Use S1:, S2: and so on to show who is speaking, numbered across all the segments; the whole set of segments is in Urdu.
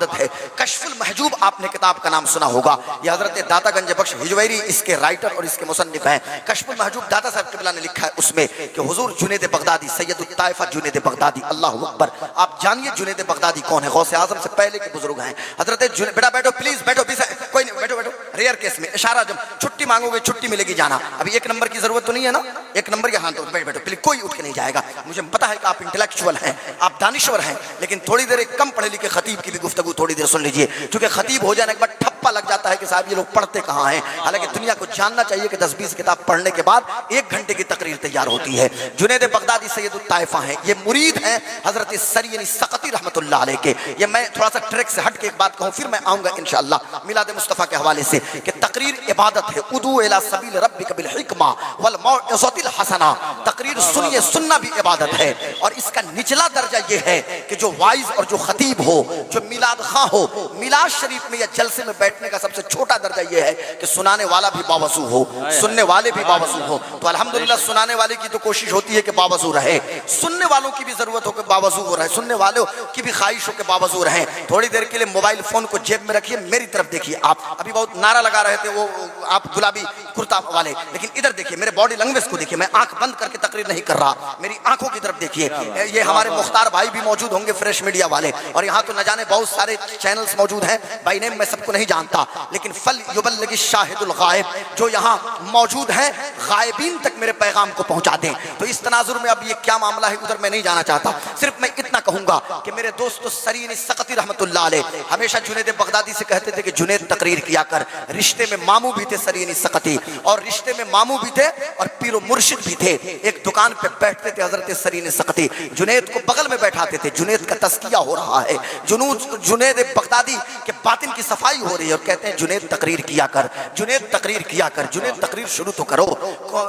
S1: عبادت ہے۔ کشف المحجوب آپ نے کتاب کا نام سنا ہوگا، یہ حضرت داتا گنج بخش ہجویری اس کے رائٹر اور اس کے مصنف ہیں۔ کشف المحجوب داتا صاحب قبلہ نے لکھا ہے اس میں کہ حضور جنید بغدادی سید الطائفہ جنید بغدادی، اللہ اکبر، آپ جانیے جنید بغدادی کون ہے؟ غوث اعظم سے پہلے کے بزرگ ہیں حضرت بیٹا بیٹھو پلیز بیٹھو، کوئی نہیں بیٹھو بیٹھو، ریئر کیس میں اشارہ، جب چھٹی مانگو گے چھٹی ملے گی جانا، ابھی ایک نمبر کی ضرورت تو نہیں ہے نا، ایک نمبر کے ہاں تو بیٹھو پلیز، کوئی اٹھ کے نہیں جائے گا۔ مجھے پتا ہے کہ آپ انٹلیکچوئل ہیں، آپ دانشور ہیں، لیکن تھوڑی دیر ایک کم پڑھے لکھے خطیب کی بھی گفتگو تھوڑی دیر سن لیجئے، کیونکہ خطیب ہو جانے کے بعد ٹھپا لگ جاتا ہے کہ صاحب یہ لوگ پڑھتے کہاں ہیں، حالانکہ دنیا کو جاننا چاہیے کہ 10-20 کتاب پڑھنے کے بعد 1 گھنٹے کی تقریر تیار ہوتی ہے۔ جنید بغدادی سید الطائفہ ہیں، یہ مرید ہیں حضرت سریانی سقطی رحمت اللہ علیہ کے۔ یہ میں تھوڑا سا ٹریک سے ہٹ کے ایک بات کہوں، پھر میں آؤں گا انشاءاللہ میلاد مصطفیٰ کے حوالے سے، کہ تقریر عبادت ہے۔ ادعو الی سبیل ربک بالحکمہ والموعظۃ الحسنہ، تقریر سنیے، سننا بھی عبادت ہے۔ اور اس کا نچلا درجہ یہ ہے کہ جو وائز اور جو خطیب ہو، جو میلاد خواہ ہو، میلاد شریف میں یا جلسے میں بیٹھنے کا سب سے چھوٹا درجہ یہ ہے کہ سنانے والا بھی باوضو ہو، سننے والے بھی باوضو ہو۔ تو الحمدللہ سنانے والے کی تو کوشش ہوتی ہے کہ باوضو رہے، سننے والوں کی بھی ضرورت ہو کہ باوضو ہو رہے، سننے والوں کی بھی خواہش ہو کہ باوضو رہیں۔ تھوڑی دیر کے لیے موبائل فون کو جیب میں رکھیے، میری طرف دیکھیے، آپ ابھی بہت نعرہ لگا رہے تھے وہ آپ گلابی کرتا والے، لیکن ادھر دیکھیے، میرے باڈی لینگویج کو دیکھیے، میں آنکھ بند کر کے تقریر نہیں کر رہا، میری آنکھوں کی طرف دیکھیے۔ یہ ہمارے مختار بھائی بھی موجود ہوں گے، فریش میڈیا والے، اور یہاں تو نہ جانے بہت سارے چینلز موجود ہیں، بائی نیم میں سب کو نہیں جانتا، لیکن فل یبلغ الشاہد الغائب، جو یہاں موجود ہیں غائبین تک میرے پیغام کو پہنچا دیں۔ تو اس تناظر میں اب یہ کیا معاملہ ہے ادھر میں نہیں جانا چاہتا، صرف میں اتنا کہوں گا کہ میرے دوست سرین سقطی رحمت اللہ علیہ ہمیشہ جنید بغدادی سے کہتے تھے کہ جنید تقریر کیا کر، رشتے میں ماموں بھی تھے سرین سقطی، اور رشتے میں ماموں بھی تھے اور پیر و مرشد بھی تھے۔ ایک دکان پہ بیٹھتے تھے حضرت سرین سقطی، جنید کو بغل میں بیٹھاتے تھے، جنید کا تزکیہ ہو رہا ہے، جنید بغدادی کے باطن کی صفائی ہو رہی ہے، اور کہتے ہیں جنید تقریر کیا کر، جنید تقریر کیا کر، جنید تقریر شروع تو کرو،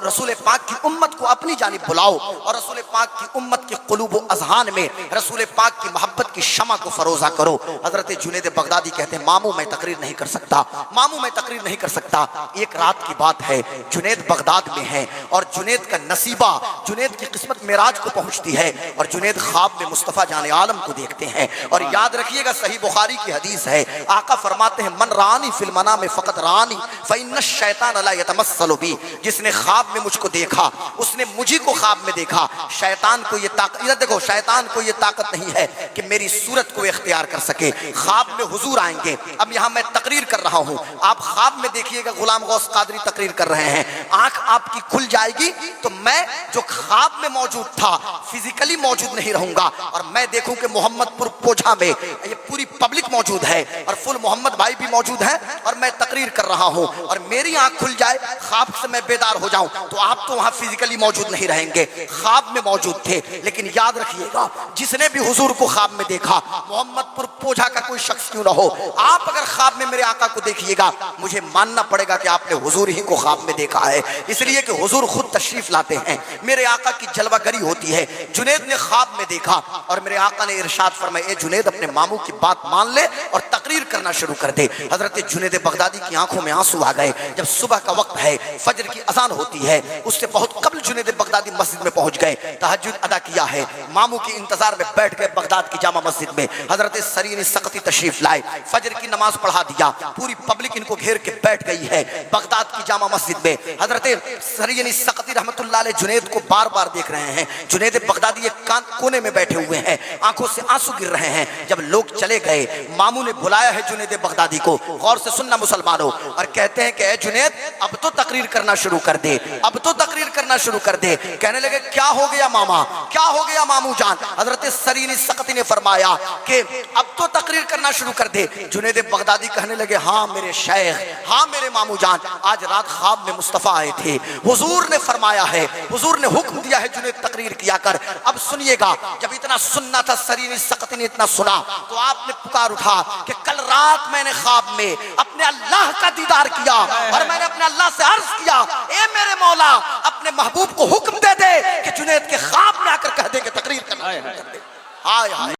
S1: رسول پاک کی امت کو اپنی جانب بلاؤ، اور رسول پاک کی امت کے قلوب و اذہان میں رسول پاک کی محبت کی شمع کو فروزہ کرو۔ حضرت جنید بغدادی کہتے ہیں ماموں میں تقریر نہیں کر سکتا، ماموں میں تقریر نہیں کر سکتا۔ ایک رات کی بات ہے، جنید بغداد میں ہے، اور جنید کا نصیبہ، جنید کی قسمت معراج کو پہنچتی ہے، اور جنید خواب میں مصطفیٰ جان عالم کو دیکھتے ہیں۔ اور یاد رکھیے گا صحیح بخاری کی حدیث ہے، آقا فرماتے ہیں من رانی فی المنام فقط رانی فإن الشیطان لا یتمثل بی، جس نے خواب میں مجھ کو دیکھا اس نے مجھی کو خواب میں دیکھا۔ شیطان کو یہ طاقت، ادھر دیکھو، شیطان کو یہ طاقت نہیں ہے کہ میری صورت کو اختیار کر سکے۔ خواب میں حضور آئیں گے، اب یہاں میں تقریر کر رہا ہوں، آپ خواب میں دیکھیے گا غلام غوث قادری تقریر کر رہے ہیں، آنکھ آپ کی کھل جائے گی تو میں جو خواب میں موجود تھا فزیکلی موجود نہیں رہوں گا، اور میں دیکھوں کہ محمد پور پوجھا میں یہ پوری پبلک موجود ہے اور فل محمد بھائی بھی موجود ہیں، اور میں تقریر کر رہا ہوں، اور میری آنکھ کھل جائے، خواب سے میں بیدار ہو جاؤں، تو آپ تو وہاں فزیکلی موجود نہیں رہیں گے، خواب میں موجود تھے۔ لیکن یاد رکھیے گا، جس نے بھی حضور کو خواب میں دیکھا، محمد پور پوجھا کا کوئی شخص کیوں نہ ہو، آپ اگر خواب میں میرے آقا کو دیکھیے گا، مجھے ماننا پڑے گا کہ آپ نے حضور ہی کو خواب میں دیکھا ہے، اس لیے کہ حضور خود تشریف لاتے ہیں، میرے آقا کی جلوہ گری ہوتی ہے۔ جنید نے خواب میں دیکھا، اور میرے آقا نے ارشاد فرمایا اے جنید اپنے ماموں کی بات مان لے اور تقریر کرنا شروع کر دے۔ حضرت جنید بغدادی کی آنکھوں میں آنسو آ گئے۔ جب صبح کا وقت ہے، فجر کی اذان ہوتی ہے، اس سے بہت قبل جنید بغدادی مسجد میں پہنچ گئے، تہجد ادا کیا ہے، ماموں کی انتظار میں بیٹھ گئے بغداد کی جامع مسجد میں۔ حضرت سرین سقطی تشریف لائے، فجر کی نماز پڑھا دیا، پوری پبلک ان کو گھیر کے بیٹھ گئی ہے بغداد کی جامع مسجد میں۔ حضرت سرین سقطی رحمت اللہ علیہ جنید کو بار بار دیکھ رہے ہیں، جنید بغدادی ایک کونے میں بیٹھے ہوئے ہیں، آنکھوں سے آنسو گر رہے ہیں۔ جب لوگ چلے گئے، ماموں نے بلایا ہے جنید بغدادی کو، غور سے سننا مسلمانوں، اور کہتے ہیں کہ اے جنید اب تو تقریر کرنا شروع کر دے، اب تو تقریر کرنا شروع کر دے۔ کہنے لگے کیا ہو گیا ماما، کیا ہو گیا ماموں جان؟ حضرت سرین سقطی نے فرمایا کہ اب تو تقریر کرنا شروع کر دے۔ جنید بغدادی کہنے لگے ہاں میرے شیخ، ہاں میرے ماموں جان، آج رات خواب میں مصطفیٰ آئے تھے، حضور نے فرمایا ہے، حضور نے حکم دیا ہے جنید تقریر کیا کر۔ اب سنیے گا، جب اتنا سننا تھا سرین سقطی نے اتنا سنا تو آپ نے پکار اٹھا کہ کل رات میں نے خواب میں اپنے اللہ کا دیدار کیا، اور میں نے اپنے اللہ سے عرض کیا اے میرے مولا اپنے محبوب کو حکم دے دے کہ جنید کے خواب میں آ کر کہہ دے کہ تقریر کرنا شروع کر دے۔